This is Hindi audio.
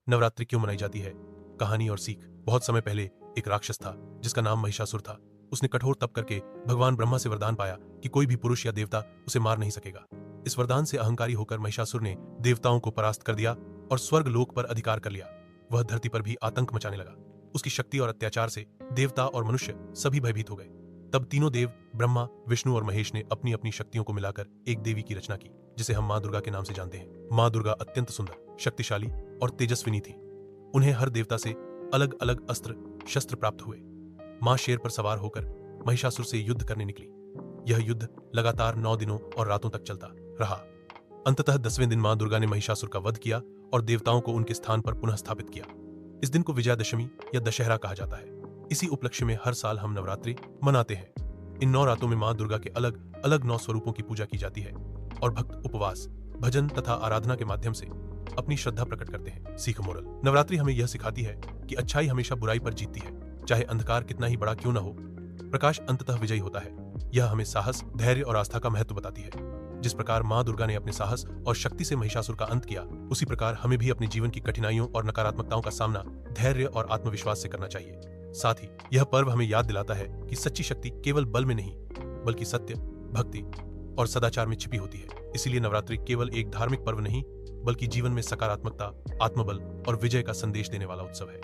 नवरात्रि क्यों मनाई जाती है? कहानी और सीख। बहुत समय पहले एक राक्षस था जिसका नाम महिषासुर था। उसने कठोर तप करके भगवान ब्रह्मा से वरदान पाया कि कोई भी पुरुष या देवता उसे मार नहीं सकेगा। इस वरदान से अहंकारी होकर महिषासुर ने देवताओं को परास्त कर दिया और स्वर्ग लोक पर अधिकार कर लिया। वह धरती पर भी आतंक मचाने लगा। उसकी शक्ति और अत्याचार से देवता और मनुष्य सभी भयभीत हो गए। तब तीनों देव ब्रह्मा, विष्णु और महेश ने अपनी अपनी शक्तियों को मिलाकर एक देवी की रचना की, जिसे हम माँ दुर्गा के नाम से जानते हैं। माँ दुर्गा अत्यंत सुंदर, शक्तिशाली और तेजस्विनी थी। उन्हें हर देवता से अलग अलग अस्त्र शस्त्र प्राप्त हुए। माँ शेर पर सवार होकर महिषासुर से युद्ध करने निकली। यह युद्ध लगातार 9 दिनों और रातों तक चलता रहा। अंततः 10वें दिन माँ दुर्गा ने महिषासुर का वध किया और देवताओं को उनके स्थान पर पुनः स्थापित किया। इस दिन को विजयादशमी या दशहरा कहा जाता है। इसी उपलक्ष्य में हर साल हम नवरात्रि मनाते हैं। इन 9 रातों में माँ दुर्गा के अलग अलग 9 स्वरूपों की पूजा की जाती है और भक्त उपवास, भजन तथा आराधना के माध्यम से अपनी श्रद्धा प्रकट करते हैं। सीख मोरल। नवरात्रि हमें यह सिखाती है कि अच्छाई हमेशा बुराई पर जीतती है। चाहे अंधकार कितना ही बड़ा क्यों न हो, प्रकाश अंततः विजयी होता है। यह हमें साहस, धैर्य और आस्था का महत्व बताती है। जिस प्रकार माँ दुर्गा ने अपने साहस और शक्ति से महिषासुर का अंत किया, उसी प्रकार हमें भी अपने जीवन की कठिनाइयों और नकारात्मकताओं का सामना धैर्य और आत्मविश्वास से करना चाहिए। साथ ही यह पर्व हमें याद दिलाता है कि सच्ची शक्ति केवल बल में नहीं, बल्कि सत्य, भक्ति और सदाचार में छिपी होती है। इसीलिए नवरात्रि केवल एक धार्मिक पर्व नहीं, बल्कि जीवन में सकारात्मकता, आत्मबल और विजय का संदेश देने वाला उत्सव है।